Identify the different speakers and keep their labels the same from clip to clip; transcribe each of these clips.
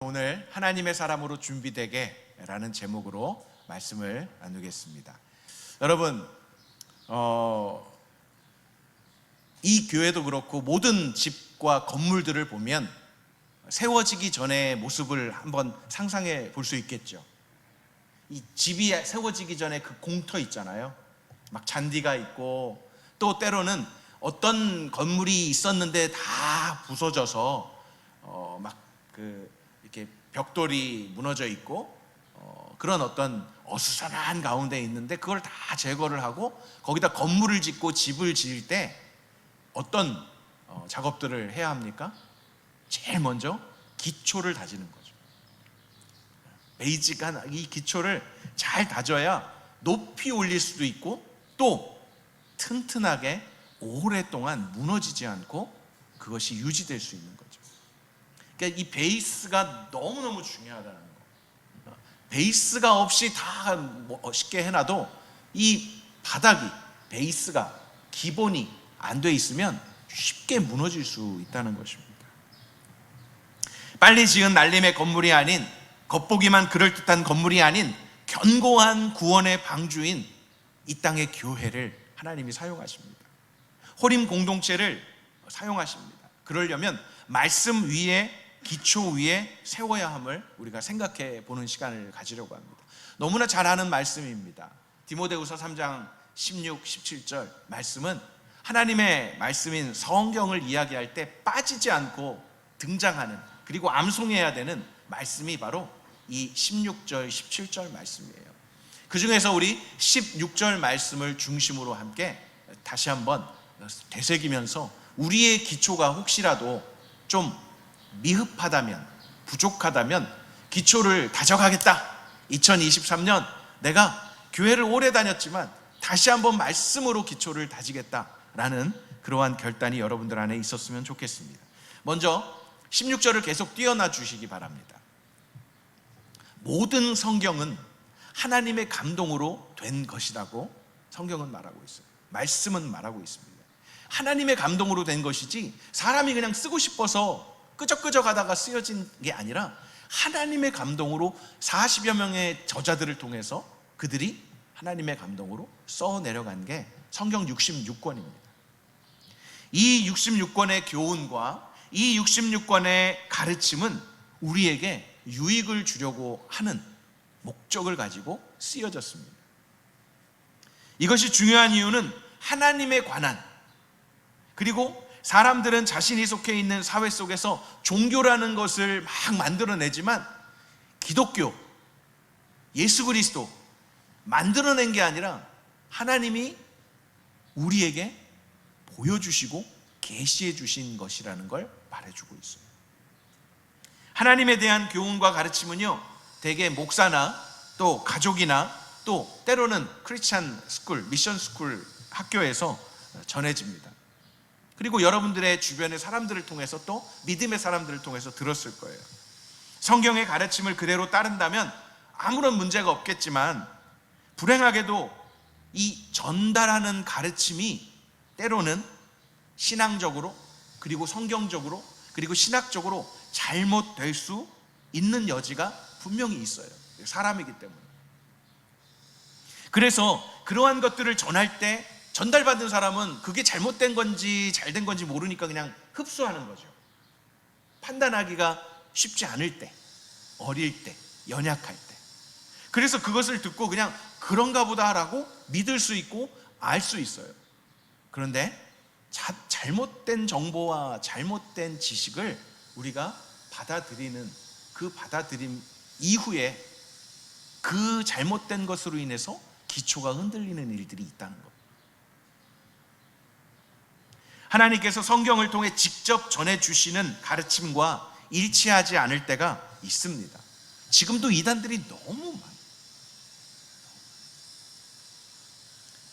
Speaker 1: 오늘 하나님의 사람으로 준비되게 라는 제목으로 말씀을 나누겠습니다. 여러분, 이 교회도 그렇고 모든 집과 건물들을 보면 세워지기 전의 모습을 한번 상상해 볼 수 있겠죠. 이 집이 세워지기 전에 그 공터 있잖아요. 막 잔디가 있고, 또 때로는 어떤 건물이 있었는데 다 부서져서 이렇게 벽돌이 무너져 있고, 그런 어떤 어수선한 가운데 있는데 그걸 다 제거를 하고 거기다 건물을 짓고 집을 지을 때 어떤 작업들을 해야 합니까? 제일 먼저 기초를 다지는 거죠. 베이직한 이 기초를 잘 다져야 높이 올릴 수도 있고 또 튼튼하게 오랫동안 무너지지 않고 그것이 유지될 수 있는 거죠. 그러니까 이 베이스가 너무너무 중요하다는 거. 베이스가 없이 다 쉽게 해놔도 이 바닥이, 베이스가, 기본이 안 돼 있으면 쉽게 무너질 수 있다는 것입니다. 빨리 지은 날림의 건물이 아닌, 겉보기만 그럴듯한 건물이 아닌 견고한 구원의 방주인 이 땅의 교회를 하나님이 사용하십니다. 호림 공동체를 사용하십니다. 그러려면 말씀 위에, 기초 위에 세워야 함을 우리가 생각해 보는 시간을 가지려고 합니다. 너무나 잘 아는 말씀입니다. 디모데후서 3장 16, 17절 말씀은 하나님의 말씀인 성경을 이야기할 때 빠지지 않고 등장하는, 그리고 암송해야 되는 말씀이 바로 이 16절, 17절 말씀이에요. 그 중에서 우리 16절 말씀을 중심으로 함께 다시 한번 되새기면서 우리의 기초가 혹시라도 좀 미흡하다면, 부족하다면 기초를 다져가겠다. 2023년 내가 교회를 오래 다녔지만 다시 한번 말씀으로 기초를 다지겠다라는 그러한 결단이 여러분들 안에 있었으면 좋겠습니다. 먼저 16절을 계속 띄어놔 주시기 바랍니다. 모든 성경은 하나님의 감동으로 된 것이라고 성경은 말하고 있어요. 말씀은 말하고 있습니다. 하나님의 감동으로 된 것이지 사람이 그냥 쓰고 싶어서 끄적끄적 하다가 쓰여진 게 아니라 하나님의 감동으로 40여 명의 저자들을 통해서 그들이 하나님의 감동으로 써 내려간 게 성경 66권입니다. 이 66권의 교훈과 이 66권의 가르침은 우리에게 유익을 주려고 하는 목적을 가지고 쓰여졌습니다. 이것이 중요한 이유는 하나님에 관한, 그리고 사람들은 자신이 속해 있는 사회 속에서 종교라는 것을 막 만들어내지만 기독교, 예수 그리스도 만들어낸 게 아니라 하나님이 우리에게 보여주시고 계시해 주신 것이라는 걸 말해주고 있어요. 하나님에 대한 교훈과 가르침은요, 대개 목사나 또 가족이나 또 때로는 크리스찬 스쿨, 미션 스쿨 학교에서 전해집니다. 그리고 여러분들의 주변의 사람들을 통해서 또 믿음의 사람들을 통해서 들었을 거예요. 성경의 가르침을 그대로 따른다면 아무런 문제가 없겠지만 불행하게도 이 전달하는 가르침이 때로는 신앙적으로, 그리고 성경적으로, 그리고 신학적으로 잘못될 수 있는 여지가 분명히 있어요. 사람이기 때문에. 그래서 그러한 것들을 전할 때 전달받은 사람은 그게 잘못된 건지 잘된 건지 모르니까 그냥 흡수하는 거죠. 판단하기가 쉽지 않을 때, 어릴 때, 연약할 때. 그래서 그것을 듣고 그냥 그런가 보다라고 믿을 수 있고 알 수 있어요. 그런데 잘못된 정보와 잘못된 지식을 우리가 받아들이는 그 받아들임 이후에 그 잘못된 것으로 인해서 기초가 흔들리는 일들이 있다는 것. 하나님께서 성경을 통해 직접 전해주시는 가르침과 일치하지 않을 때가 있습니다. 지금도 이단들이 너무 많아요.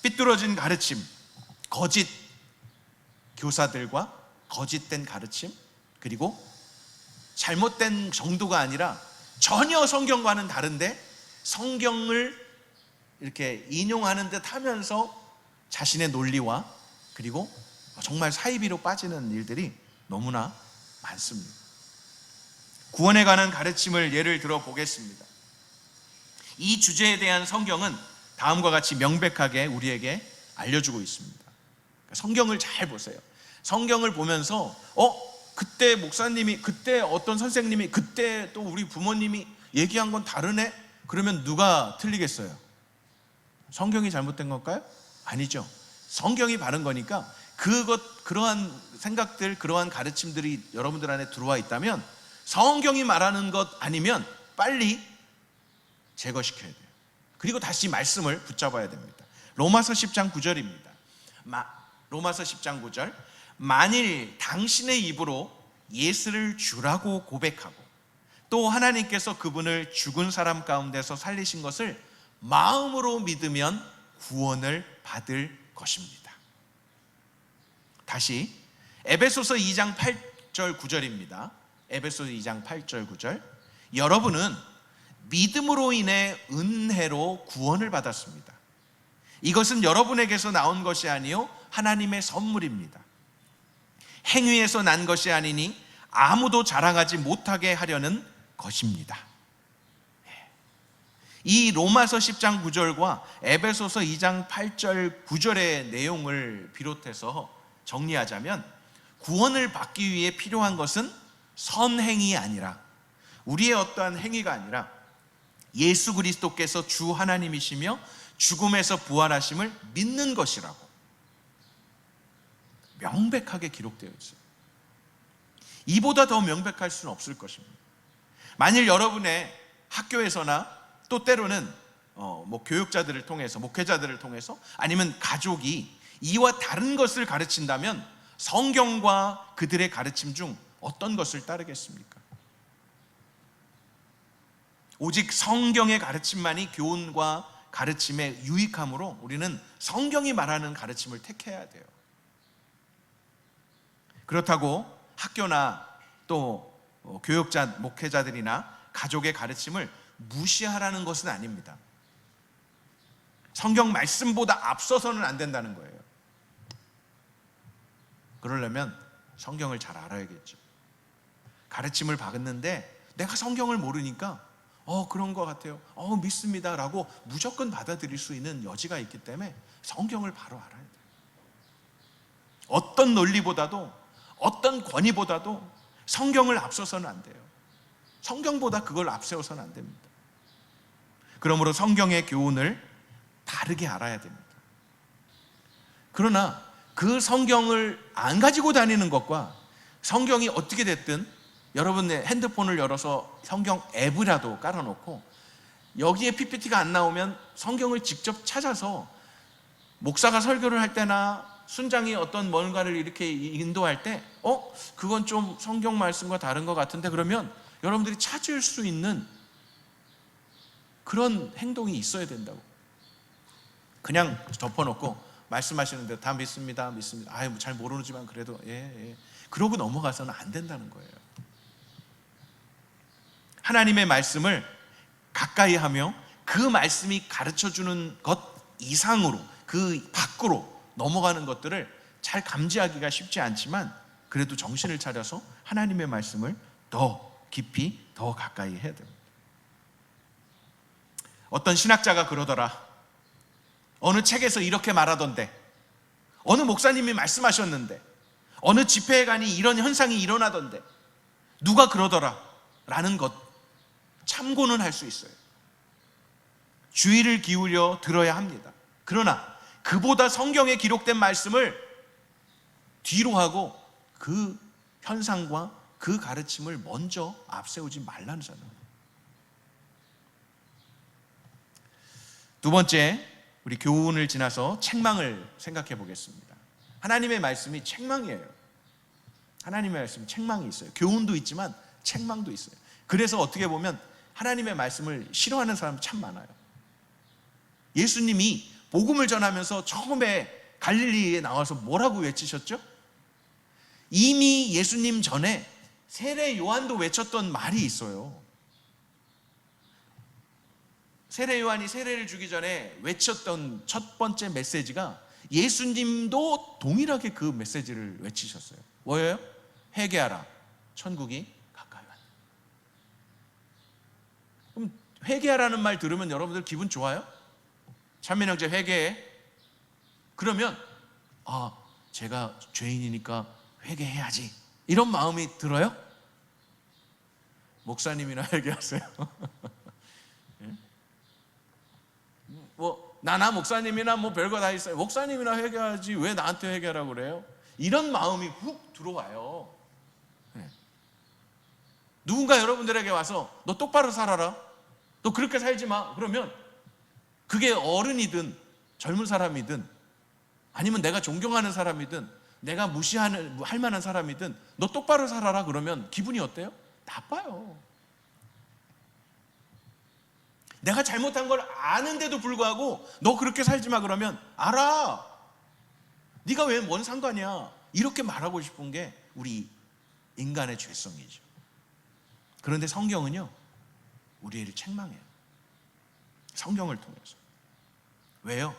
Speaker 1: 삐뚤어진 가르침, 거짓 교사들과 거짓된 가르침, 그리고 잘못된 정도가 아니라 전혀 성경과는 다른데 성경을 이렇게 인용하는 듯 하면서 자신의 논리와 그리고 정말 사이비로 빠지는 일들이 너무나 많습니다. 구원에 관한 가르침을 예를 들어 보겠습니다. 이 주제에 대한 성경은 다음과 같이 명백하게 우리에게 알려주고 있습니다. 성경을 잘 보세요. 성경을 보면서 그때 목사님이, 그때 어떤 선생님이, 그때 또 우리 부모님이 얘기한 건 다르네? 그러면 누가 틀리겠어요? 성경이 잘못된 걸까요? 아니죠. 성경이 바른 거니까 그러한 생각들, 그러한 가르침들이 여러분들 안에 들어와 있다면 성경이 말하는 것 아니면 빨리 제거시켜야 돼요. 그리고 다시 말씀을 붙잡아야 됩니다. 로마서 10장 9절입니다. 로마서 10장 9절. 만일 당신의 입으로 예수를 주라고 고백하고 또 하나님께서 그분을 죽은 사람 가운데서 살리신 것을 마음으로 믿으면 구원을 받을 것입니다. 다시 에베소서 2장 8절 9절입니다. 에베소서 2장 8절 9절. 여러분은 믿음으로 인해 은혜로 구원을 받았습니다. 이것은 여러분에게서 나온 것이 아니요 하나님의 선물입니다. 행위에서 난 것이 아니니 아무도 자랑하지 못하게 하려는 것입니다. 이 로마서 10장 9절과 에베소서 2장 8절 9절의 내용을 비롯해서 정리하자면 구원을 받기 위해 필요한 것은 선행이 아니라, 우리의 어떠한 행위가 아니라 예수 그리스도께서 주 하나님이시며 죽음에서 부활하심을 믿는 것이라고 명백하게 기록되어 있어요. 이보다 더 명백할 수는 없을 것입니다. 만일 여러분의 학교에서나 또 때로는 교육자들을 통해서, 목회자들을 통해서, 아니면 가족이 이와 다른 것을 가르친다면 성경과 그들의 가르침 중 어떤 것을 따르겠습니까? 오직 성경의 가르침만이 교훈과 가르침의 유익함으로 우리는 성경이 말하는 가르침을 택해야 돼요. 그렇다고 학교나 또 교육자, 목회자들이나 가족의 가르침을 무시하라는 것은 아닙니다. 성경 말씀보다 앞서서는 안 된다는 거예요. 그러려면 성경을 잘 알아야겠죠. 가르침을 받았는데 내가 성경을 모르니까 그런 것 같아요, 믿습니다 라고 무조건 받아들일 수 있는 여지가 있기 때문에 성경을 바로 알아야 돼요. 어떤 논리보다도, 어떤 권위보다도 성경을 앞서서는 안 돼요. 성경보다 그걸 앞세워서는 안 됩니다. 그러므로 성경의 교훈을 바르게 알아야 됩니다. 그러나 그 성경을 안 가지고 다니는 것과 성경이 어떻게 됐든 여러분의 핸드폰을 열어서 성경 앱이라도 깔아놓고 여기에 PPT가 안 나오면 성경을 직접 찾아서 목사가 설교를 할 때나 순장이 어떤 뭔가를 이렇게 인도할 때 그건 좀 성경 말씀과 다른 것 같은데, 그러면 여러분들이 찾을 수 있는 그런 행동이 있어야 된다고. 그냥 덮어놓고 말씀하시는데 다 믿습니다, 믿습니다. 잘 모르지만 그래도 예. 그러고 넘어가서는 안 된다는 거예요. 하나님의 말씀을 가까이 하며 그 말씀이 가르쳐주는 것 이상으로, 그 밖으로 넘어가는 것들을 잘 감지하기가 쉽지 않지만 그래도 정신을 차려서 하나님의 말씀을 더 깊이, 더 가까이 해야 됩니다. 어떤 신학자가 그러더라. 어느 책에서 이렇게 말하던데, 어느 목사님이 말씀하셨는데, 어느 집회에 가니 이런 현상이 일어나던데, 누가 그러더라 라는 것 참고는 할 수 있어요. 주의를 기울여 들어야 합니다. 그러나 그보다 성경에 기록된 말씀을 뒤로 하고 그 현상과 그 가르침을 먼저 앞세우지 말라는 거잖아요. 두 번째, 우리 교훈을 지나서 책망을 생각해 보겠습니다. 하나님의 말씀이 책망이에요. 하나님의 말씀이 책망이 있어요. 교훈도 있지만 책망도 있어요. 그래서 어떻게 보면 하나님의 말씀을 싫어하는 사람이 참 많아요. 예수님이 복음을 전하면서 처음에 갈릴리에 나와서 뭐라고 외치셨죠? 이미 예수님 전에 세례 요한도 외쳤던 말이 있어요. 세례 요한이 세례를 주기 전에 외쳤던 첫 번째 메시지가 예수님도 동일하게 그 메시지를 외치셨어요. 뭐예요? 회개하라, 천국이 가까이 왔다. 그럼 회개하라는 말 들으면 여러분들 기분 좋아요? 찬민형제 회개해. 그러면 제가 죄인이니까 회개해야지 이런 마음이 들어요? 목사님이나 회개하세요. 나나 목사님이나 별거 다 있어요. 목사님이나 회개하지 왜 나한테 회개하라고 그래요? 이런 마음이 훅 들어와요. 누군가 여러분들에게 와서 너 똑바로 살아라, 너 그렇게 살지 마, 그러면 그게 어른이든 젊은 사람이든 아니면 내가 존경하는 사람이든 내가 무시할 만한 사람이든 너 똑바로 살아라 그러면 기분이 어때요? 나빠요. 내가 잘못한 걸 아는데도 불구하고 너 그렇게 살지 마 그러면 알아, 네가 왜 뭔 상관이야, 이렇게 말하고 싶은 게 우리 인간의 죄성이죠. 그런데 성경은요 우리를 책망해요. 성경을 통해서. 왜요?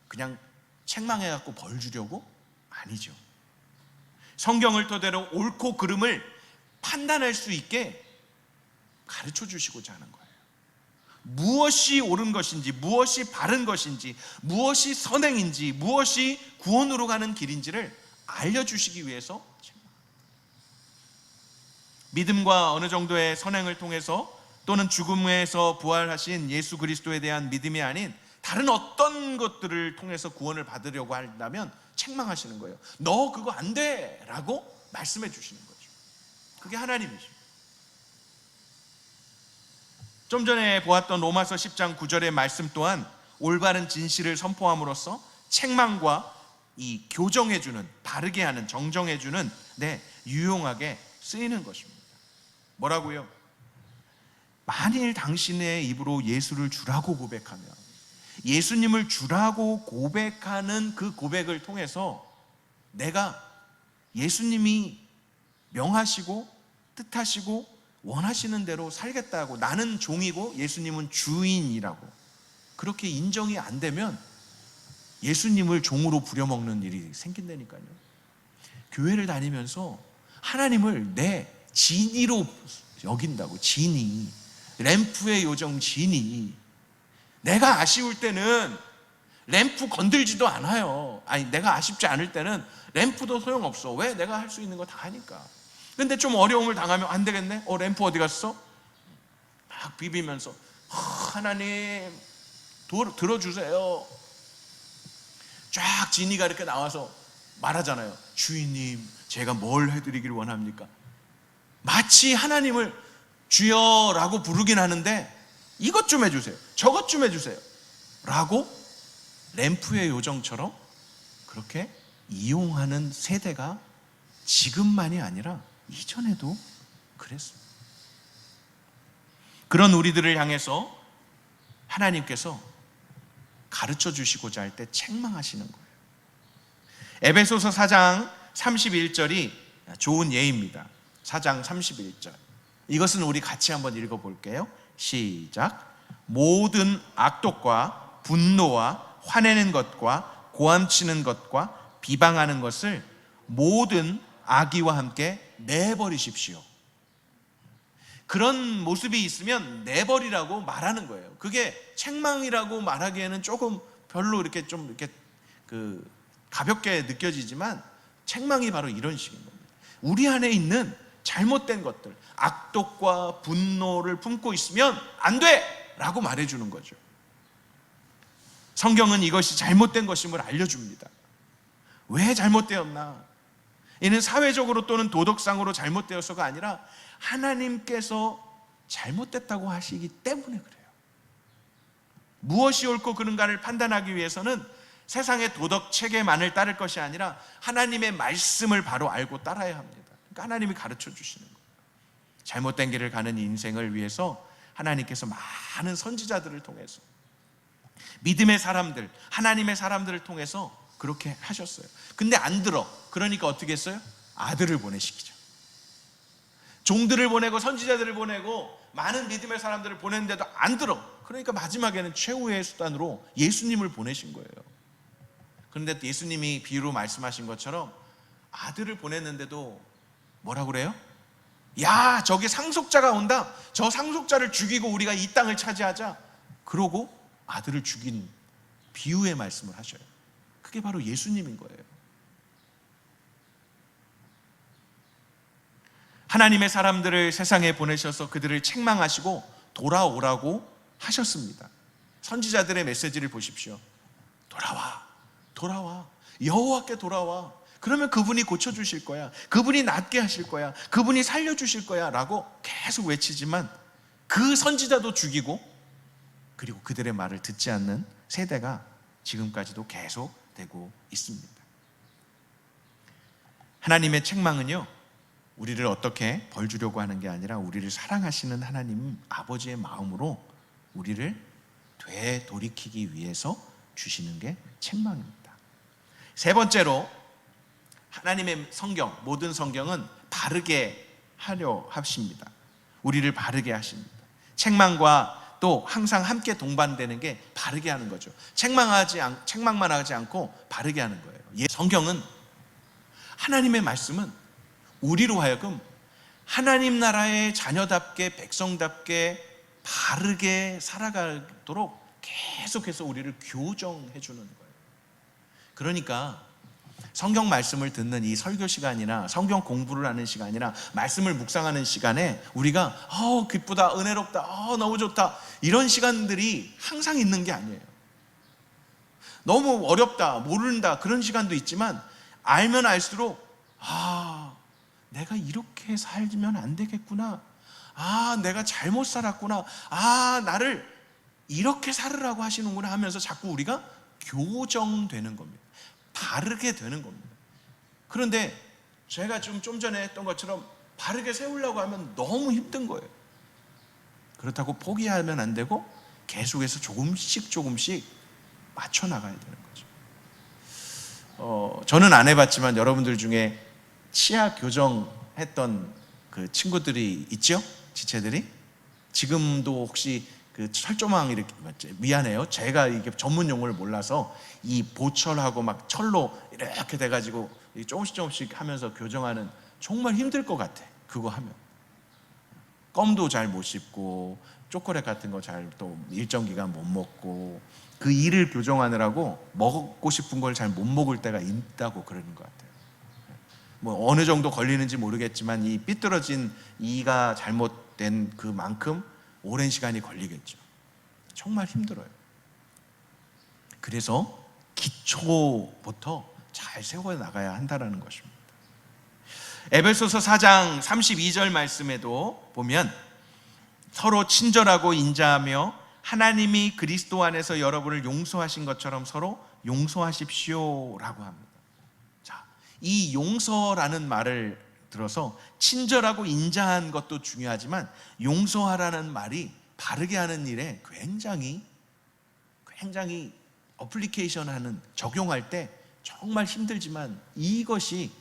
Speaker 1: 그냥 책망해갖고 벌 주려고? 아니죠. 성경을 토대로 옳고 그름을 판단할 수 있게 가르쳐 주시고자 하는 거예요. 무엇이 옳은 것인지, 무엇이 바른 것인지, 무엇이 선행인지, 무엇이 구원으로 가는 길인지를 알려주시기 위해서 믿음과 어느 정도의 선행을 통해서 또는 죽음에서 부활하신 예수 그리스도에 대한 믿음이 아닌 다른 어떤 것들을 통해서 구원을 받으려고 한다면 책망하시는 거예요. 너 그거 안 돼 라고 말씀해 주시는 거죠. 그게 하나님이죠. 좀 전에 보았던 로마서 10장 9절의 말씀 또한 올바른 진실을 선포함으로써 책망과 이 교정해주는, 바르게 하는, 정정해주는 유용하게 쓰이는 것입니다. 뭐라고요? 만일 당신의 입으로 예수를 주라고 고백하면, 예수님을 주라고 고백하는 그 고백을 통해서 내가 예수님이 명하시고 뜻하시고 원하시는 대로 살겠다고, 나는 종이고 예수님은 주인이라고 그렇게 인정이 안 되면 예수님을 종으로 부려먹는 일이 생긴다니까요. 교회를 다니면서 하나님을 내 진이로 여긴다고. 진이, 램프의 요정 진이. 내가 아쉬울 때는 램프 건들지도 않아요. 내가 아쉽지 않을 때는 램프도 소용없어. 왜? 내가 할 수 있는 거 다 하니까. 근데 좀 어려움을 당하면 안 되겠네? 램프 어디 갔어? 막 비비면서 하나님 들어주세요. 쫙 지니가 이렇게 나와서 말하잖아요. 주인님, 제가 뭘 해드리길 원합니까? 마치 하나님을 주여라고 부르긴 하는데 이것 좀 해주세요, 저것 좀 해주세요 라고 램프의 요정처럼 그렇게 이용하는 세대가 지금만이 아니라 이전에도 그랬습니다. 그런 우리들을 향해서 하나님께서 가르쳐 주시고자 할 때 책망하시는 거예요. 에베소서 4장 31절이 좋은 예입니다. 4장 31절. 이것은 우리 같이 한번 읽어볼게요. 시작. 모든 악독과 분노와 화내는 것과 고함치는 것과 비방하는 것을 모든 악의와 함께 내버리십시오. 그런 모습이 있으면 내버리라고 말하는 거예요. 그게 책망이라고 말하기에는 조금 별로 이렇게 가볍게 느껴지지만 책망이 바로 이런 식인 겁니다. 우리 안에 있는 잘못된 것들, 악독과 분노를 품고 있으면 안 돼! 라고 말해주는 거죠. 성경은 이것이 잘못된 것임을 알려줍니다. 왜 잘못되었나? 이는 사회적으로 또는 도덕상으로 잘못되어서가 아니라 하나님께서 잘못됐다고 하시기 때문에 그래요. 무엇이 옳고 그른가를 판단하기 위해서는 세상의 도덕 체계만을 따를 것이 아니라 하나님의 말씀을 바로 알고 따라야 합니다. 그러니까 하나님이 가르쳐 주시는 거예요. 잘못된 길을 가는 인생을 위해서 하나님께서 많은 선지자들을 통해서, 믿음의 사람들, 하나님의 사람들을 통해서 그렇게 하셨어요. 근데 안 들어. 그러니까 어떻게 했어요? 아들을 보내시키죠. 종들을 보내고 선지자들을 보내고 많은 믿음의 사람들을 보냈는데도 안 들어. 그러니까 마지막에는 최후의 수단으로 예수님을 보내신 거예요. 그런데 예수님이 비유로 말씀하신 것처럼 아들을 보냈는데도 뭐라고 그래요? 야, 저기 상속자가 온다. 저 상속자를 죽이고 우리가 이 땅을 차지하자. 그러고 아들을 죽인 비유의 말씀을 하셔요. 그게 바로 예수님인 거예요. 하나님의 사람들을 세상에 보내셔서 그들을 책망하시고 돌아오라고 하셨습니다. 선지자들의 메시지를 보십시오. 돌아와, 돌아와, 여호와께 돌아와. 그러면 그분이 고쳐주실 거야. 그분이 낫게 하실 거야. 그분이 살려주실 거야 라고 계속 외치지만 그 선지자도 죽이고, 그리고 그들의 말을 듣지 않는 세대가 지금까지도 계속되고 있습니다. 하나님의 책망은요, 우리를 어떻게 벌 주려고 하는 게 아니라 우리를 사랑하시는 하나님 아버지의 마음으로 우리를 되돌이키기 위해서 주시는 게 책망입니다. 세 번째로, 하나님의 성경, 모든 성경은 바르게 하려 하십니다. 우리를 바르게 하십니다. 책망과 또 항상 함께 동반되는 게 바르게 하는 거죠. 책망만 하지 않고 바르게 하는 거예요. 성경은, 하나님의 말씀은 우리로 하여금 하나님 나라의 자녀답게, 백성답게 바르게 살아가도록 계속해서 우리를 교정해 주는 거예요. 그러니까 성경 말씀을 듣는 이 설교 시간이나 성경 공부를 하는 시간이나 말씀을 묵상하는 시간에 우리가 기쁘다, 은혜롭다, 너무 좋다, 이런 시간들이 항상 있는 게 아니에요. 너무 어렵다, 모른다, 그런 시간도 있지만 알면 알수록 내가 이렇게 살면 안 되겠구나, 내가 잘못 살았구나, 나를 이렇게 살으라고 하시는구나 하면서 자꾸 우리가 교정되는 겁니다. 바르게 되는 겁니다. 그런데 제가 좀 전에 했던 것처럼 바르게 세우려고 하면 너무 힘든 거예요. 그렇다고 포기하면 안 되고 계속해서 조금씩 맞춰 나가야 되는 거죠. 저는 안 해봤지만 여러분들 중에 치아 교정했던 그 친구들이 있죠? 지체들이? 지금도 혹시 그 철조망 이렇게, 미안해요, 제가 이게 전문 용어를 몰라서 이 보철하고 막 철로 이렇게 돼가지고 조금씩 하면서 교정하는, 정말 힘들 것 같아. 그거 하면 껌도 잘 못 씹고 초콜릿 같은 거 잘 또 일정 기간 못 먹고, 그 이를 교정하느라고 먹고 싶은 걸 잘 못 먹을 때가 있다고 그러는 것 같아요. 뭐 어느 정도 걸리는지 모르겠지만 이 삐뚤어진 이가 잘못된 그만큼 오랜 시간이 걸리겠죠. 정말 힘들어요. 그래서 기초부터 잘 세워 나가야 한다는 것입니다. 에베소서 4장 32절 말씀에도 보면 서로 친절하고 인자하며 하나님이 그리스도 안에서 여러분을 용서하신 것처럼 서로 용서하십시오라고 합니다. 자, 이 용서라는 말을 들어서 친절하고 인자한 것도 중요하지만 용서하라는 말이 바르게 하는 일에 굉장히 어플리케이션하는, 적용할 때 정말 힘들지만 이것이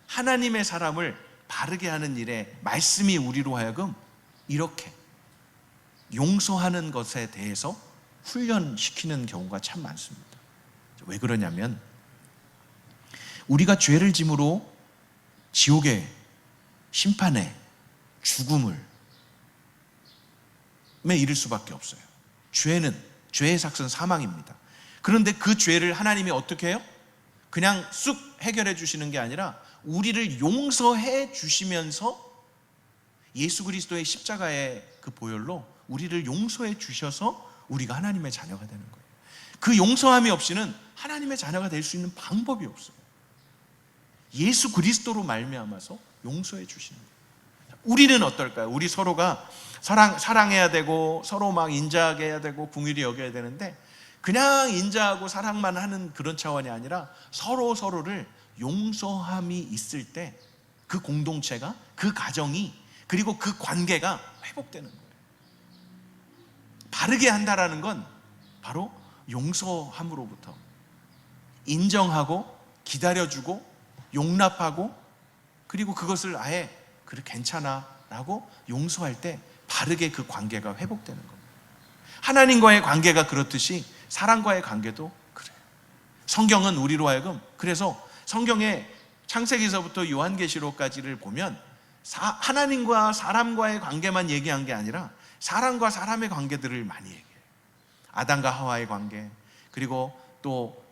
Speaker 1: 하나님의 사람을 바르게 하는 일에 말씀이 우리로 하여금 이렇게 용서하는 것에 대해서 훈련시키는 경우가 참 많습니다. 왜 그러냐면 우리가 죄를 짐으로 지옥의 심판에, 죽음을 이를 수밖에 없어요. 죄의 삭은 사망입니다. 그런데 그 죄를 하나님이 어떻게 해요? 그냥 쑥 해결해 주시는 게 아니라 우리를 용서해 주시면서 예수 그리스도의 십자가의 그 보혈로 우리를 용서해 주셔서 우리가 하나님의 자녀가 되는 거예요. 그 용서함이 없이는 하나님의 자녀가 될 수 있는 방법이 없어요. 예수 그리스도로 말미암아서 용서해 주시는 거예요. 우리는 어떨까요? 우리 서로가 사랑해야 되고 서로 막 인자하게 해야 되고 긍휼히 여겨야 되는데 그냥 인자하고 사랑만 하는 그런 차원이 아니라 서로를 용서함이 있을 때 그 공동체가, 그 가정이, 그리고 그 관계가 회복되는 거예요. 바르게 한다라는 건 바로 용서함으로부터 인정하고 기다려주고 용납하고, 그리고 그것을 아예 그래 괜찮아 라고 용서할 때 바르게 그 관계가 회복되는 겁니다. 하나님과의 관계가 그렇듯이 사람과의 관계도 그래요. 성경은 우리로 하여금, 그래서 성경의 창세기서부터 요한계시록까지를 보면 하나님과 사람과의 관계만 얘기한 게 아니라 사람과 사람의 관계들을 많이 얘기해요. 아담과 하와의 관계, 그리고 또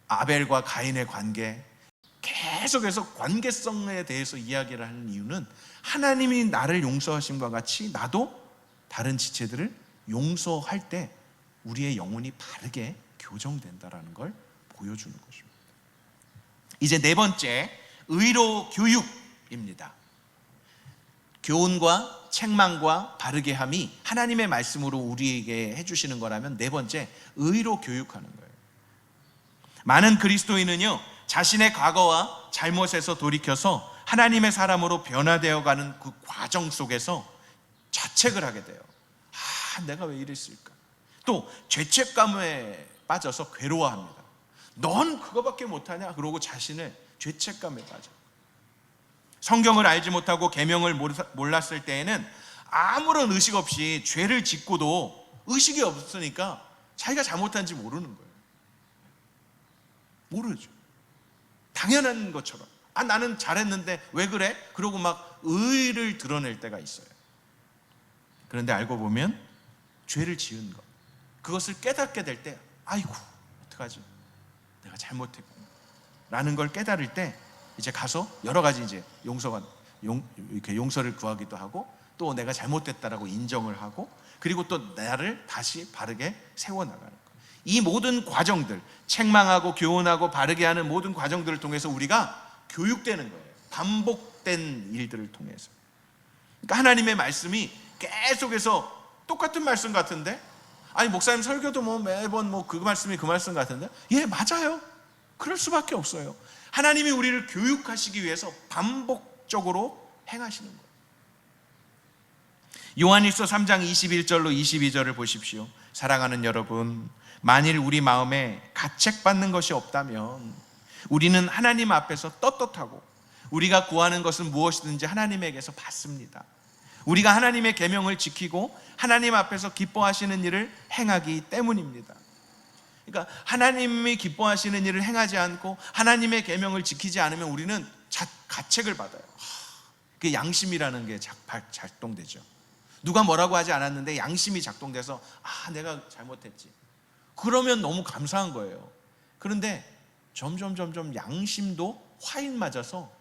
Speaker 1: 아벨과 가인의 관계, 계속해서 관계성에 대해서 이야기를 하는 이유는 하나님이 나를 용서하심과 같이 나도 다른 지체들을 용서할 때 우리의 영혼이 바르게 교정된다라는 걸 보여주는 것입니다. 이제 네 번째, 의로 교육입니다. 교훈과 책망과 바르게 함이 하나님의 말씀으로 우리에게 해주시는 거라면, 네 번째, 의로 교육하는 거예요. 많은 그리스도인은요, 자신의 과거와 잘못에서 돌이켜서 하나님의 사람으로 변화되어가는 그 과정 속에서 자책을 하게 돼요. 내가 왜 이랬을까? 또 죄책감에 빠져서 괴로워합니다. 넌 그거밖에 못하냐? 그러고 자신의 죄책감에 빠져. 성경을 알지 못하고 계명을 몰랐을 때에는 아무런 의식 없이 죄를 짓고도 의식이 없으니까 자기가 잘못한지 모르는 거예요. 모르죠. 당연한 것처럼 나는 잘했는데 왜 그래? 그러고 막 의를 드러낼 때가 있어요. 그런데 알고 보면 죄를 지은 것, 그것을 깨닫게 될 때 아이고 어떡하지? 내가 잘못했구나 라는 걸 깨달을 때 이제 가서 여러 가지 이제 이렇게 용서를 구하기도 하고, 또 내가 잘못됐다라고 인정을 하고, 그리고 또 나를 다시 바르게 세워나가는 것. 이 모든 과정들, 책망하고 교훈하고 바르게 하는 모든 과정들을 통해서 우리가 교육되는 거예요. 반복된 일들을 통해서. 그러니까 하나님의 말씀이 계속해서 똑같은 말씀 같은데, 아니 목사님 설교도 뭐 매번 뭐 그 말씀이 그 말씀 같은데, 예 맞아요. 그럴 수밖에 없어요. 하나님이 우리를 교육하시기 위해서 반복적으로 행하시는 거예요. 요한일서 3장 21절로 22절을 보십시오. 사랑하는 여러분, 만일 우리 마음에 가책받는 것이 없다면 우리는 하나님 앞에서 떳떳하고 우리가 구하는 것은 무엇이든지 하나님에게서 받습니다. 우리가 하나님의 계명을 지키고 하나님 앞에서 기뻐하시는 일을 행하기 때문입니다. 그러니까 하나님이 기뻐하시는 일을 행하지 않고 하나님의 계명을 지키지 않으면 우리는 가책을 받아요. 그 양심이라는 게 작동되죠. 누가 뭐라고 하지 않았는데 양심이 작동돼서 내가 잘못했지. 그러면 너무 감사한 거예요. 그런데 점점 양심도 화인 맞아서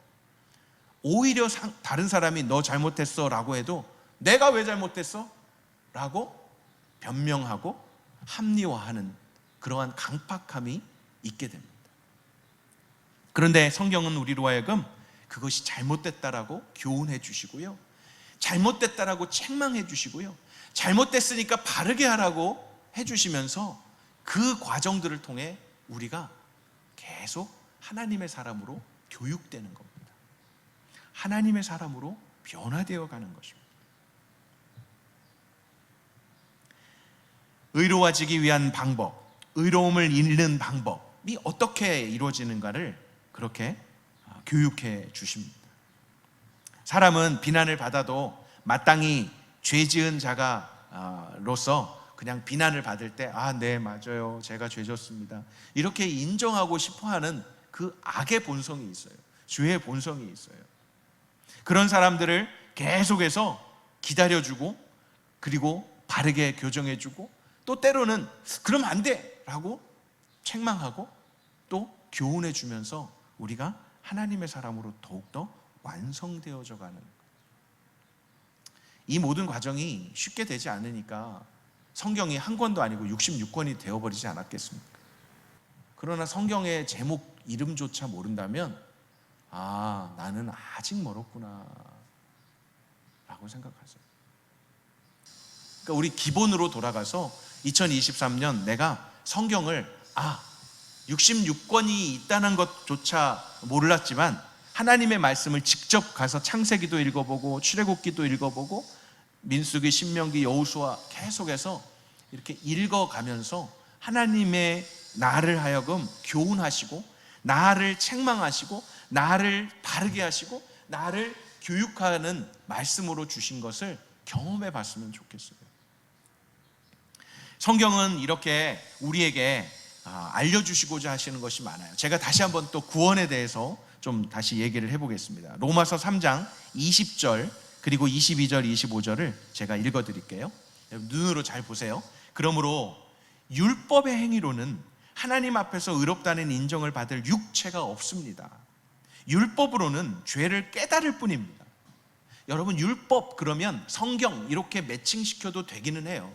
Speaker 1: 오히려 다른 사람이 너 잘못했어 라고 해도 내가 왜 잘못했어? 라고 변명하고 합리화하는 그러한 강팍함이 있게 됩니다. 그런데 성경은 우리로 하여금 그것이 잘못됐다라고 교훈해 주시고요, 잘못됐다라고 책망해 주시고요, 잘못됐으니까 바르게 하라고 해 주시면서 그 과정들을 통해 우리가 계속 하나님의 사람으로 교육되는 겁니다. 하나님의 사람으로 변화되어 가는 것입니다. 의로워지기 위한 방법, 의로움을 잃는 방법이 어떻게 이루어지는가를 그렇게 교육해 주십니다. 사람은 비난을 받아도 마땅히 죄 지은 자가로서 그냥 비난을 받을 때 네 맞아요, 제가 죄 졌습니다 이렇게 인정하고 싶어하는 그 악의 본성이 있어요. 죄의 본성이 있어요. 그런 사람들을 계속해서 기다려주고, 그리고 바르게 교정해주고, 또 때로는 그러면 안 돼 라고 책망하고 또 교훈해주면서 우리가 하나님의 사람으로 더욱더 완성되어져 가는, 이 모든 과정이 쉽게 되지 않으니까 성경이 한 권도 아니고 66권이 되어버리지 않았겠습니까? 그러나 성경의 제목 이름조차 모른다면 나는 아직 멀었구나 라고 생각하세요. 그러니까 우리 기본으로 돌아가서 2023년 내가 성경을 66권이 있다는 것조차 몰랐지만 하나님의 말씀을 직접 가서 창세기도 읽어보고 출애굽기도 읽어보고 민수기, 신명기, 여호수아 계속해서 이렇게 읽어가면서 하나님의 나를 하여금 교훈하시고 나를 책망하시고 나를 바르게 하시고 나를 교육하는 말씀으로 주신 것을 경험해 봤으면 좋겠어요. 성경은 이렇게 우리에게 알려주시고자 하시는 것이 많아요. 제가 다시 한번 또 구원에 대해서 좀 다시 얘기를 해보겠습니다. 로마서 3장 20절 그리고 22절 25절을 제가 읽어드릴게요. 눈으로 잘 보세요. 그러므로 율법의 행위로는 하나님 앞에서 의롭다는 인정을 받을 육체가 없습니다. 율법으로는 죄를 깨달을 뿐입니다. 여러분, 율법 그러면 성경 이렇게 매칭시켜도 되기는 해요.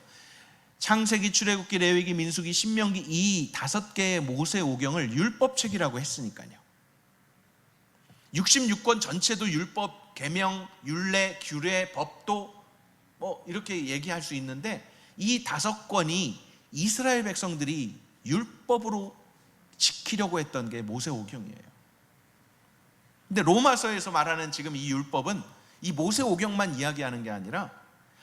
Speaker 1: 창세기, 출애굽기, 레위기, 민수기, 신명기 이 5개의 모세오경을 율법책이라고 했으니까요. 66권 전체도 율법, 계명, 율례, 규례, 법도 뭐 이렇게 얘기할 수 있는데 이 5권이 이스라엘 백성들이 율법으로 지키려고 했던 게 모세오경이에요. 근데 로마서에서 말하는 지금 이 율법은 이 모세오경만 이야기하는 게 아니라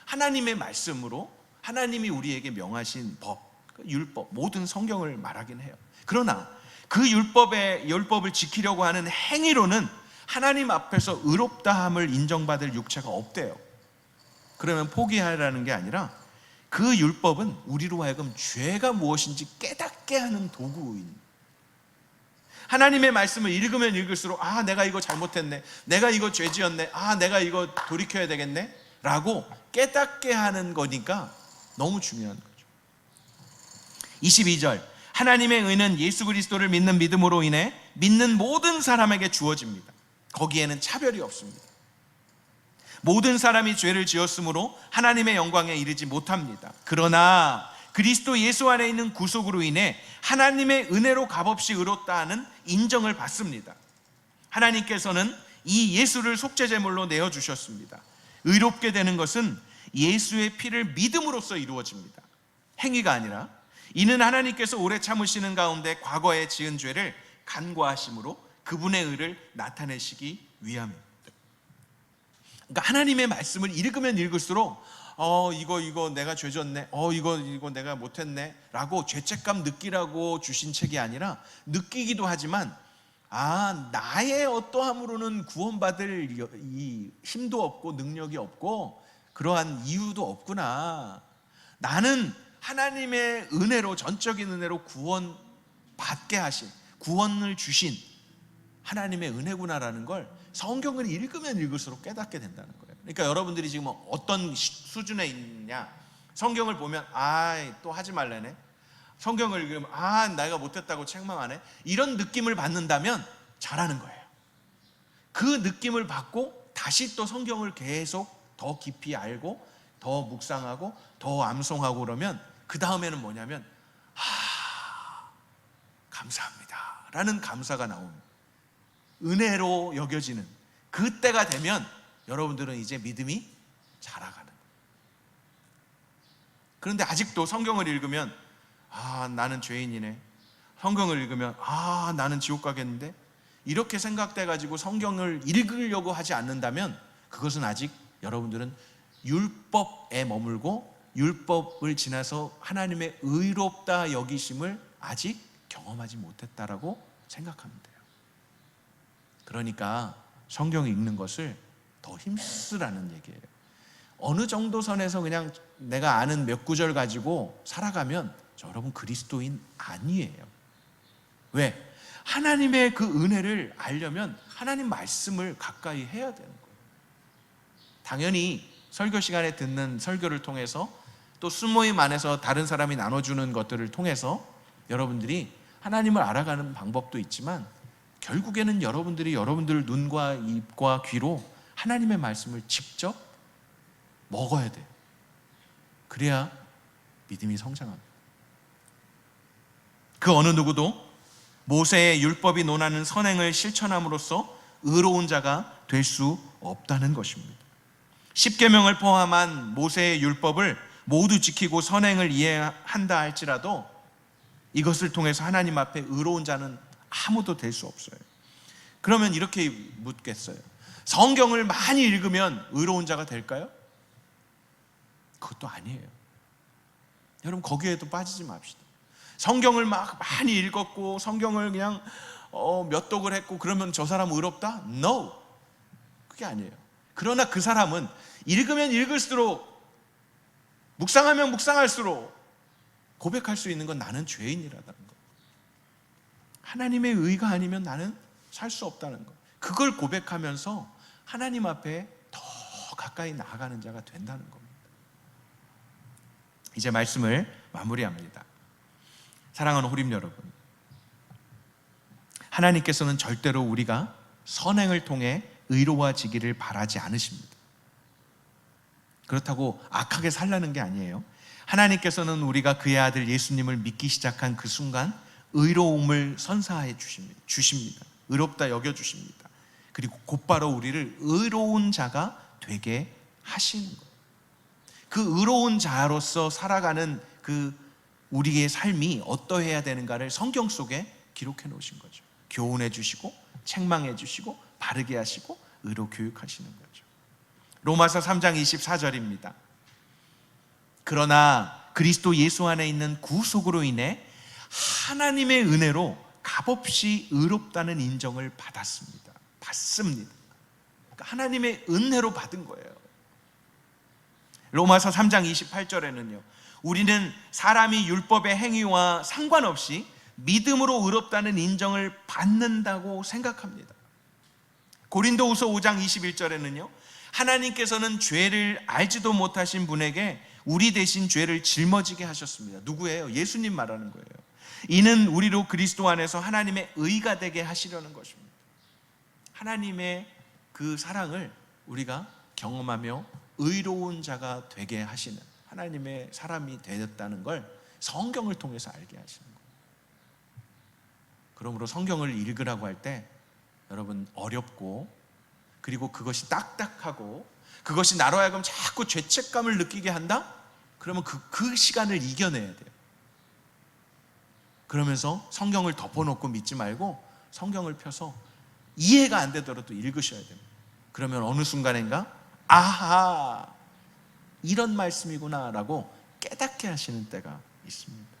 Speaker 1: 하나님의 말씀으로 하나님이 우리에게 명하신 법, 율법, 모든 성경을 말하긴 해요. 그러나 그 율법을 지키려고 하는 행위로는 하나님 앞에서 의롭다함을 인정받을 육체가 없대요. 그러면 포기하라는 게 아니라 그 율법은 우리로 하여금 죄가 무엇인지 깨닫게 하는 도구인, 하나님의 말씀을 읽으면 읽을수록 아, 내가 이거 잘못했네, 내가 이거 죄지었네, 아, 내가 이거 돌이켜야 되겠네 라고 깨닫게 하는 거니까 너무 중요한 거죠. 22절, 하나님의 의는 예수 그리스도를 믿는 믿음으로 인해 믿는 모든 사람에게 주어집니다. 거기에는 차별이 없습니다. 모든 사람이 죄를 지었으므로 하나님의 영광에 이르지 못합니다. 그러나 그리스도 예수 안에 있는 구속으로 인해 하나님의 은혜로 값없이 의롭다 하는 인정을 받습니다. 하나님께서는 이 예수를 속죄제물로 내어주셨습니다. 의롭게 되는 것은 예수의 피를 믿음으로써 이루어집니다. 행위가 아니라, 이는 하나님께서 오래 참으시는 가운데 과거에 지은 죄를 간과하심으로 그분의 의를 나타내시기 위함입니다. 그러니까 하나님의 말씀을 읽으면 읽을수록 이거 내가 죄졌네, 이거 내가 못했네 라고 죄책감 느끼라고 주신 책이 아니라, 느끼기도 하지만 나의 어떠함으로는 구원받을 이 힘도 없고 능력이 없고 그러한 이유도 없구나, 나는 하나님의 은혜로, 전적인 은혜로 구원받게 하신, 구원을 주신 하나님의 은혜구나라는 걸 성경을 읽으면 읽을수록 깨닫게 된다는 거예요. 그러니까 여러분들이 지금 어떤 수준에 있냐, 성경을 보면 또 하지 말래네, 성경을 읽으면 내가 못했다고 책망하네, 이런 느낌을 받는다면 잘하는 거예요. 그 느낌을 받고 다시 또 성경을 계속 더 깊이 알고 더 묵상하고 더 암송하고 그러면 그 다음에는 뭐냐면 감사합니다 라는 감사가 나옵니다. 은혜로 여겨지는 그때가 되면 여러분들은 이제 믿음이 자라가는 거예요. 그런데 아직도 성경을 읽으면 나는 죄인이네, 성경을 읽으면 나는 지옥 가겠는데, 이렇게 생각돼 가지고 성경을 읽으려고 하지 않는다면 그것은 아직 여러분들은 율법에 머물고 율법을 지나서 하나님의 의롭다 여기심을 아직 경험하지 못했다라고 생각하면 돼요. 그러니까 성경 읽는 것을 더 힘쓰라는 얘기예요. 어느 정도 선에서 그냥 내가 아는 몇 구절 가지고 살아가면 여러분 그리스도인 아니에요. 왜? 하나님의 그 은혜를 알려면 하나님 말씀을 가까이 해야 되는 거예요. 당연히 설교 시간에 듣는 설교를 통해서 또 수모임 안에서 다른 사람이 나눠주는 것들을 통해서 여러분들이 하나님을 알아가는 방법도 있지만, 결국에는 여러분들이 여러분들 눈과 입과 귀로 하나님의 말씀을 직접 먹어야 돼요. 그래야 믿음이 성장합니다. 그 어느 누구도 모세의 율법이 논하는 선행을 실천함으로써 의로운 자가 될 수 없다는 것입니다. 십계명을 포함한 모세의 율법을 모두 지키고 선행을 이해한다 할지라도 이것을 통해서 하나님 앞에 의로운 자는 아무도 될 수 없어요. 그러면 이렇게 묻겠어요. 성경을 많이 읽으면 의로운 자가 될까요? 그것도 아니에요. 여러분 거기에도 빠지지 맙시다. 성경을 막 많이 읽었고 성경을 그냥 몇 독을 했고 그러면 저 사람 의롭다? No, 그게 아니에요. 그러나 그 사람은 읽으면 읽을수록, 묵상하면 묵상할수록 고백할 수 있는 건 나는 죄인이라는 것, 하나님의 의가 아니면 나는 살 수 없다는 것. 그걸 고백하면서 하나님 앞에 더 가까이 나아가는 자가 된다는 겁니다. 이제 말씀을 마무리합니다. 사랑하는 호림 여러분, 하나님께서는 절대로 우리가 선행을 통해 의로워지기를 바라지 않으십니다. 그렇다고 악하게 살라는 게 아니에요. 하나님께서는 우리가 그의 아들 예수님을 믿기 시작한 그 순간 의로움을 선사해 주십니다. 의롭다 여겨주십니다. 그리고 곧바로 우리를 의로운 자가 되게 하시는 거예요. 그 의로운 자로서 살아가는 그 우리의 삶이 어떠해야 되는가를 성경 속에 기록해 놓으신 거죠. 교훈해 주시고 책망해 주시고 바르게 하시고 의로 교육하시는 거죠. 로마서 3장 24절입니다. 그러나 그리스도 예수 안에 있는 구속으로 인해 하나님의 은혜로 값없이 의롭다는 인정을 받습니다. 그러니까 하나님의 은혜로 받은 거예요. 로마서 3장 28절에는요, 우리는 사람이 율법의 행위와 상관없이 믿음으로 의롭다는 인정을 받는다고 생각합니다. 고린도후서 5장 21절에는요, 하나님께서는 죄를 알지도 못하신 분에게 우리 대신 죄를 짊어지게 하셨습니다. 누구예요? 예수님 말하는 거예요. 이는 우리로 그리스도 안에서 하나님의 의가 되게 하시려는 것입니다. 하나님의 그 사랑을 우리가 경험하며 의로운 자가 되게 하시는 하나님의 사람이 되었다는 걸 성경을 통해서 알게 하시는 거예요. 그러므로 성경을 읽으라고 할 때 여러분, 어렵고 그리고 그것이 딱딱하고 그것이 나로 하여금 자꾸 죄책감을 느끼게 한다? 그러면 그 시간을 이겨내야 돼요. 그러면서 성경을 덮어놓고 믿지 말고 성경을 펴서 이해가 안 되더라도 읽으셔야 됩니다. 그러면 어느 순간인가 아하, 이런 말씀이구나 라고 깨닫게 하시는 때가 있습니다.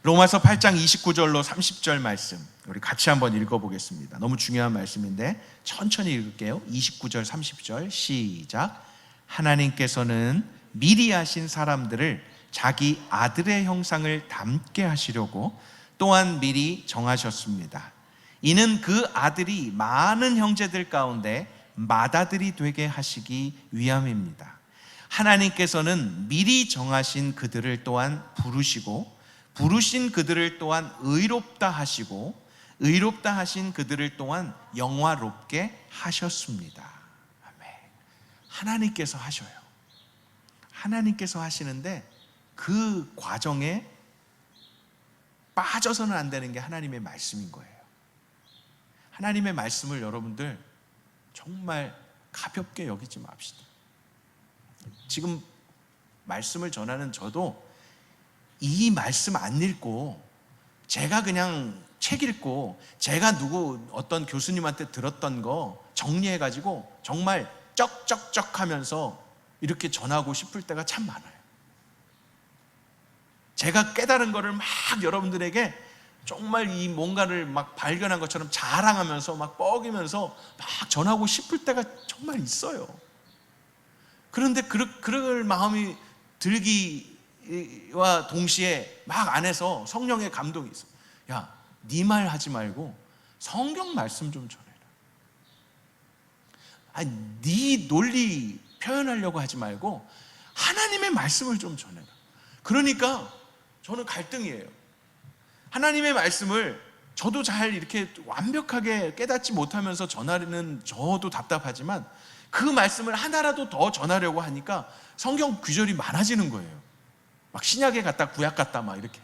Speaker 1: 로마서 8장 29절로 30절 말씀 우리 같이 한번 읽어보겠습니다. 너무 중요한 말씀인데 천천히 읽을게요. 29절 30절 시작. 하나님께서는 미리 하신 사람들을 자기 아들의 형상을 닮게 하시려고 또한 미리 정하셨습니다. 이는 그 아들이 많은 형제들 가운데 맏아들이 되게 하시기 위함입니다. 하나님께서는 미리 정하신 그들을 또한 부르신 그들을 또한 의롭다 하시고 의롭다 하신 그들을 또한 영화롭게 하셨습니다. 아멘. 하나님께서 하셔요. 하나님께서 하시는데 그 과정에 빠져서는 안 되는 게 하나님의 말씀인 거예요. 하나님의 말씀을 여러분들 정말 가볍게 여기지 맙시다. 지금 말씀을 전하는 저도 이 말씀 안 읽고 제가 그냥 책 읽고 제가 어떤 교수님한테 들었던 거 정리해가지고 정말 쩍쩍쩍 하면서 이렇게 전하고 싶을 때가 참 많아요. 제가 깨달은 거를 막 여러분들에게 정말 이 뭔가를 막 발견한 것처럼 자랑하면서 막 뻐기면서 막 전하고 싶을 때가 정말 있어요. 그런데 그럴 마음이 들기와 동시에 막 안에서 성령의 감동이 있어. 야, 네 말 하지 말고 성경 말씀 좀 전해라. 아니, 네 논리 표현하려고 하지 말고 하나님의 말씀을 좀 전해라. 그러니까 저는 갈등이에요. 하나님의 말씀을 저도 잘 이렇게 완벽하게 깨닫지 못하면서 전하려는 저도 답답하지만 그 말씀을 하나라도 더 전하려고 하니까 성경 구절이 많아지는 거예요. 막 신약에 갔다 구약 갔다 막 이렇게.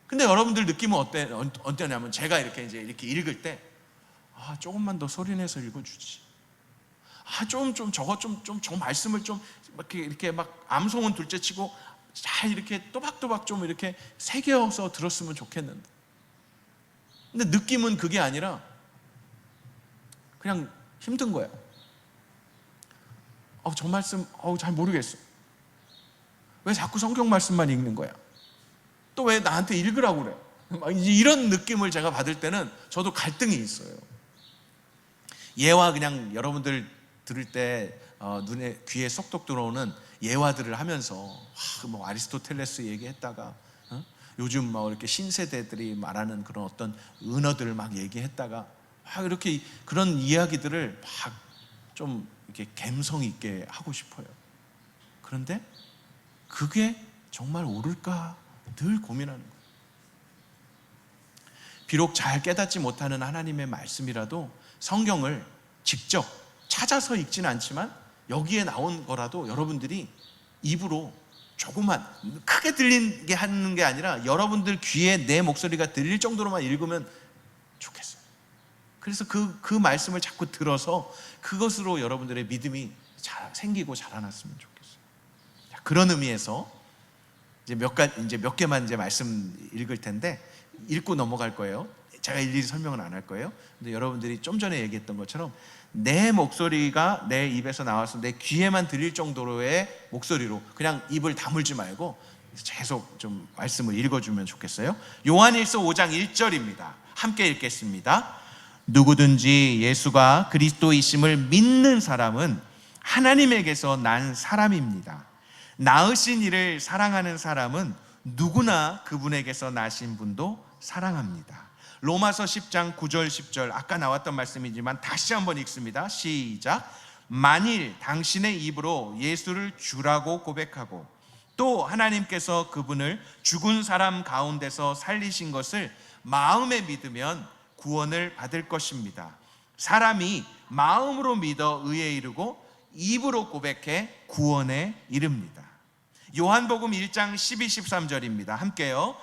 Speaker 1: 근데 여러분들 느낌은 어떠냐면 제가 이렇게 읽을 때 조금만 더 소리내서 읽어주지. 저 말씀을 좀 이렇게 막 암송은 둘째치고 잘 이렇게 또박또박 좀 이렇게 새겨서 들었으면 좋겠는데. 근데 느낌은 그게 아니라 그냥 힘든 거야. 저 말씀 잘 모르겠어. 왜 자꾸 성경 말씀만 읽는 거야? 또 왜 나한테 읽으라고 그래? 이런 느낌을 제가 받을 때는 저도 갈등이 있어요. 예화 그냥 여러분들 들을 때 눈에 귀에 쏙쏙 들어오는 예화들을 하면서 뭐 아리스토텔레스 얘기했다가 요즘 막 이렇게 신세대들이 말하는 그런 어떤 은어들을 막 얘기했다가 막 이렇게 그런 이야기들을 막 좀 이렇게 감성 있게 하고 싶어요. 그런데 그게 정말 옳을까 늘 고민하는 거예요. 비록 잘 깨닫지 못하는 하나님의 말씀이라도 성경을 직접 찾아서 읽지는 않지만 여기에 나온 거라도 여러분들이 입으로 조금만 크게 들리게 하는 게 아니라 여러분들 귀에 내 목소리가 들릴 정도로만 읽으면 좋겠어요. 그래서 그 말씀을 자꾸 들어서 그것으로 여러분들의 믿음이 생기고 자라났으면 좋겠어요. 자, 그런 의미에서 이제 몇 개만 이제 말씀 읽을 텐데 읽고 넘어갈 거예요. 제가 일일이 설명은 안 할 거예요. 근데 여러분들이 좀 전에 얘기했던 것처럼 내 목소리가 내 입에서 나와서 내 귀에만 들릴 정도로의 목소리로 그냥 입을 다물지 말고 계속 좀 말씀을 읽어주면 좋겠어요. 요한일서 5장 1절입니다. 함께 읽겠습니다. 누구든지 예수가 그리스도이심을 믿는 사람은 하나님에게서 난 사람입니다. 낳으신 이를 사랑하는 사람은 누구나 그분에게서 나신 분도 사랑합니다. 로마서 10장 9절 10절 아까 나왔던 말씀이지만 다시 한번 읽습니다. 시작. 만일 당신의 입으로 예수를 주라고 고백하고 또 하나님께서 그분을 죽은 사람 가운데서 살리신 것을 마음에 믿으면 구원을 받을 것입니다. 사람이 마음으로 믿어 의에 이르고 입으로 고백해 구원에 이릅니다. 요한복음 1장 12, 13절입니다. 함께요.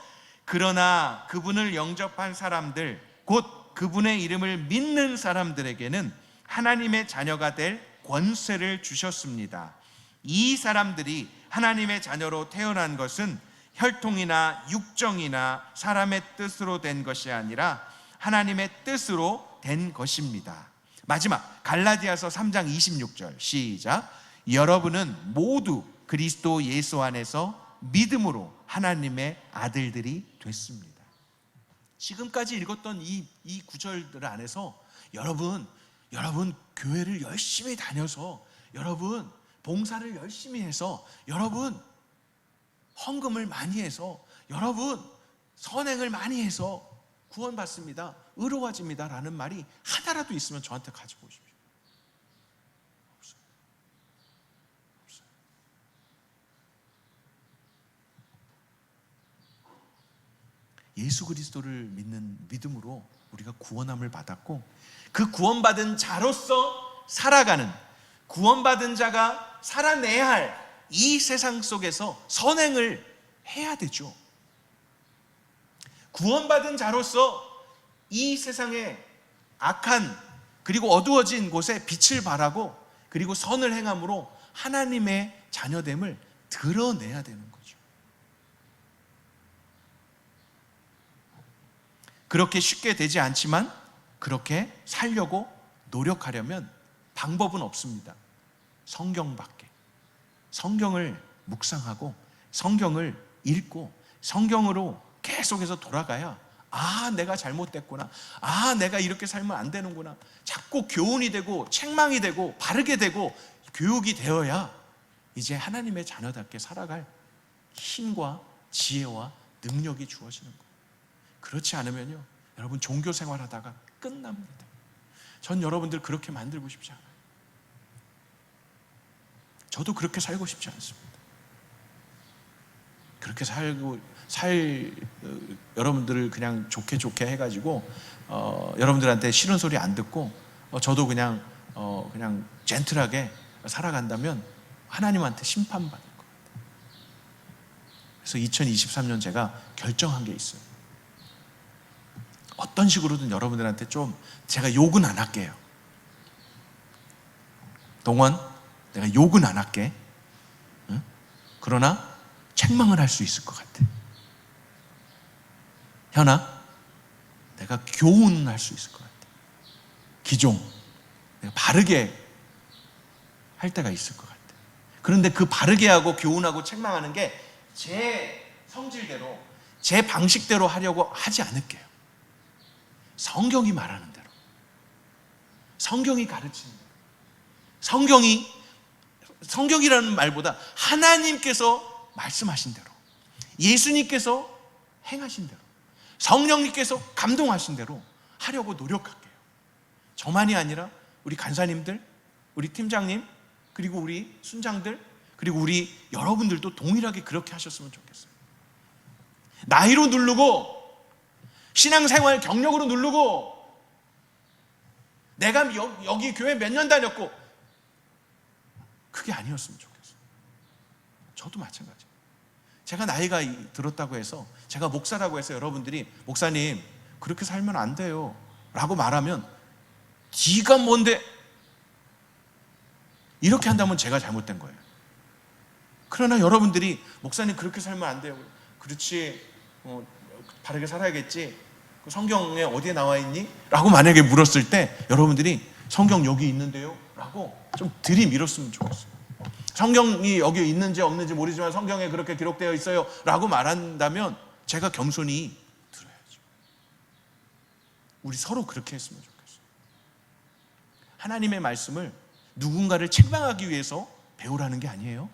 Speaker 1: 그러나 그분을 영접한 사람들 곧 그분의 이름을 믿는 사람들에게는 하나님의 자녀가 될 권세를 주셨습니다. 이 사람들이 하나님의 자녀로 태어난 것은 혈통이나 육정이나 사람의 뜻으로 된 것이 아니라 하나님의 뜻으로 된 것입니다. 마지막 갈라디아서 3장 26절 시작. 여러분은 모두 그리스도 예수 안에서 믿음으로 하나님의 아들들이 됐습니다. 지금까지 읽었던 이 구절들 안에서 여러분 교회를 열심히 다녀서 여러분 봉사를 열심히 해서 여러분 헌금을 많이 해서 여러분 선행을 많이 해서 구원받습니다, 의로워집니다 라는 말이 하나라도 있으면 저한테 가지고 오십시오. 없어요. 예수 그리스도를 믿는 믿음으로 우리가 구원함을 받았고 그 구원받은 자로서 살아가는, 구원받은 자가 살아내야 할 이 세상 속에서 선행을 해야 되죠. 구원받은 자로서 이 세상의 악한 그리고 어두워진 곳에 빛을 발하고 그리고 선을 행함으로 하나님의 자녀됨을 드러내야 되는 거죠. 그렇게 쉽게 되지 않지만 그렇게 살려고 노력하려면 방법은 없습니다. 성경밖에. 성경을 묵상하고 성경을 읽고 성경으로 계속해서 돌아가야 내가 잘못됐구나, 내가 이렇게 살면 안 되는구나, 자꾸 교훈이 되고 책망이 되고 바르게 되고 교육이 되어야 이제 하나님의 자녀답게 살아갈 힘과 지혜와 능력이 주어지는 거예요. 그렇지 않으면요 여러분 종교 생활하다가 끝납니다. 전 여러분들 그렇게 만들고 싶지 않아요. 저도 그렇게 살고 싶지 않습니다. 그렇게 여러분들을 그냥 좋게 해가지고 여러분들한테 싫은 소리 안 듣고 저도 그냥 젠틀하게 살아간다면 하나님한테 심판받을 것 같아요. 그래서 2023년 제가 결정한 게 있어요. 어떤 식으로든 여러분들한테 좀 제가 욕은 안 할게요. 동원, 내가 욕은 안 할게. 응? 그러나 책망을 할 수 있을 것 같아. 현아, 내가 교훈할 수 있을 것 같아. 기종, 내가 바르게 할 때가 있을 것 같아. 그런데 그 바르게 하고 교훈하고 책망하는 게 제 성질대로 제 방식대로 하려고 하지 않을게요. 성경이 말하는 대로, 성경이 가르치는 대로, 성경이라는 말보다 하나님께서 말씀하신 대로, 예수님께서 행하신 대로, 성령님께서 감동하신 대로 하려고 노력할게요. 저만이 아니라 우리 간사님들, 우리 팀장님, 그리고 우리 순장들, 그리고 우리 여러분들도 동일하게 그렇게 하셨으면 좋겠어요. 나이로 누르고 신앙생활 경력으로 누르고 내가 여기 교회 몇 년 다녔고 그게 아니었으면 좋겠어요. 저도 마찬가지예요. 제가 나이가 들었다고 해서, 제가 목사라고 해서 여러분들이 목사님 그렇게 살면 안 돼요 라고 말하면 네가 뭔데 이렇게 한다면 제가 잘못된 거예요. 그러나 여러분들이 목사님 그렇게 살면 안 돼요. 그렇지, 바르게 살아야겠지. 성경에 어디에 나와 있니? 라고 만약에 물었을 때 여러분들이 성경 여기 있는데요? 라고 좀 들이밀었으면 좋겠어요. 성경이 여기 있는지 없는지 모르지만 성경에 그렇게 기록되어 있어요 라고 말한다면 제가 겸손히 들어야죠. 우리 서로 그렇게 했으면 좋겠어요. 하나님의 말씀을 누군가를 책망하기 위해서 배우라는 게 아니에요.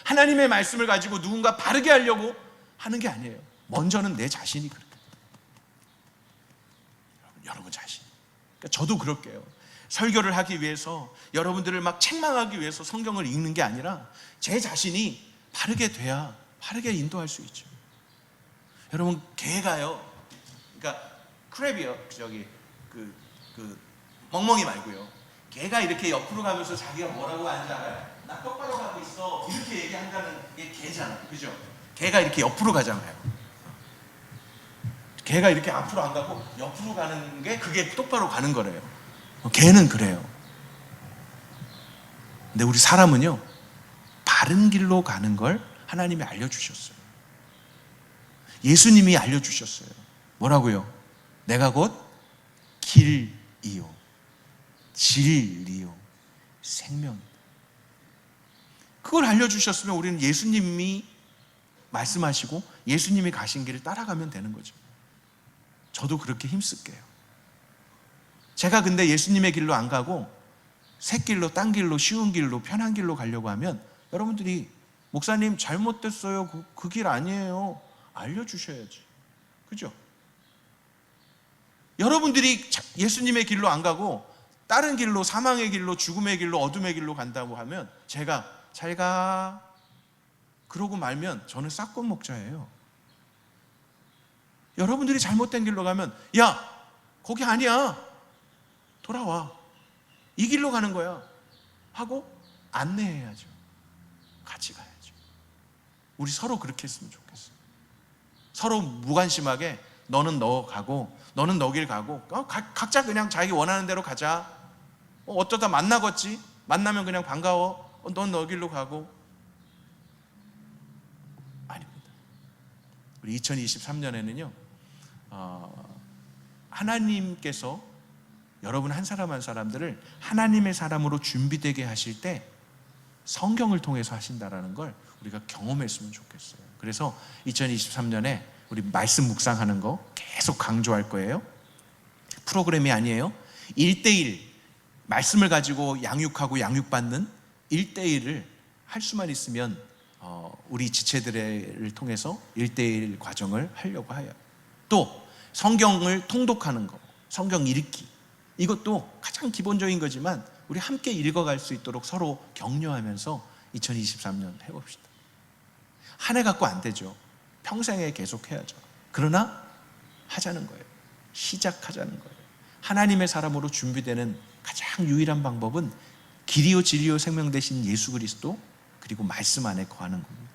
Speaker 1: 하나님의 말씀을 가지고 누군가 바르게 하려고 하는 게 아니에요. 먼저는 내 자신이 그렇게. 여러분 자신. 그러니까 저도 그럴게요. 설교를 하기 위해서, 여러분들을 막 책망하기 위해서 성경을 읽는 게 아니라 제 자신이 바르게 돼야 바르게 인도할 수 있죠. 여러분, 개가요, 그러니까 크랩이요, 저기 그 멍멍이 말고요. 개가 이렇게 옆으로 가면서 자기가 뭐라고 하는지 알아요? 나 똑바로 가고 있어, 이렇게 얘기한다는 게 개잖아요, 그죠? 개가 이렇게 옆으로 가잖아요. 개가 이렇게 앞으로 안 가고 옆으로 가는 게 그게 똑바로 가는 거래요. 개는 그래요. 근데 우리 사람은요, 바른 길로 가는 걸 하나님이 알려주셨어요. 예수님이 알려주셨어요. 뭐라고요? 내가 곧 길이요 진리요 생명. 그걸 알려주셨으면 우리는 예수님이 말씀하시고 예수님이 가신 길을 따라가면 되는 거죠. 저도 그렇게 힘쓸게요. 제가 근데 예수님의 길로 안 가고 새 길로, 딴 길로, 쉬운 길로, 편한 길로 가려고 하면 여러분들이 목사님 잘못됐어요, 그 길 아니에요, 알려주셔야지. 그죠? 여러분들이 예수님의 길로 안 가고 다른 길로, 사망의 길로, 죽음의 길로, 어둠의 길로 간다고 하면 제가 잘 가 그러고 말면 저는 싹권 목자예요. 여러분들이 잘못된 길로 가면 야, 거기 아니야, 돌아와, 이 길로 가는 거야 하고 안내해야죠. 같이 가야죠. 우리 서로 그렇게 했으면 좋겠어요. 서로 무관심하게 너는 너 가고 너는 너 길 가고 각자 그냥 자기 원하는 대로 가자. 어쩌다 만나겠지, 만나면 그냥 반가워, 넌 너 길로 가고. 아닙니다. 우리 2023년에는요 하나님께서 여러분 한 사람 한 사람들을 하나님의 사람으로 준비되게 하실 때 성경을 통해서 하신다라는 걸 우리가 경험했으면 좋겠어요. 그래서 2023년에 우리 말씀 묵상하는 거 계속 강조할 거예요. 프로그램이 아니에요. 1대1 말씀을 가지고 양육하고 양육받는 1대1을 할 수만 있으면 우리 지체들을 통해서 1대1 과정을 하려고 해요. 또 성경을 통독하는 거, 성경 읽기, 이것도 가장 기본적인 거지만 우리 함께 읽어갈 수 있도록 서로 격려하면서 2023년 해봅시다. 한 해 갖고 안 되죠. 평생에 계속 해야죠. 그러나 하자는 거예요. 시작하자는 거예요. 하나님의 사람으로 준비되는 가장 유일한 방법은 길이요 진리요 생명 되신 예수 그리스도, 그리고 말씀 안에 거하는 겁니다.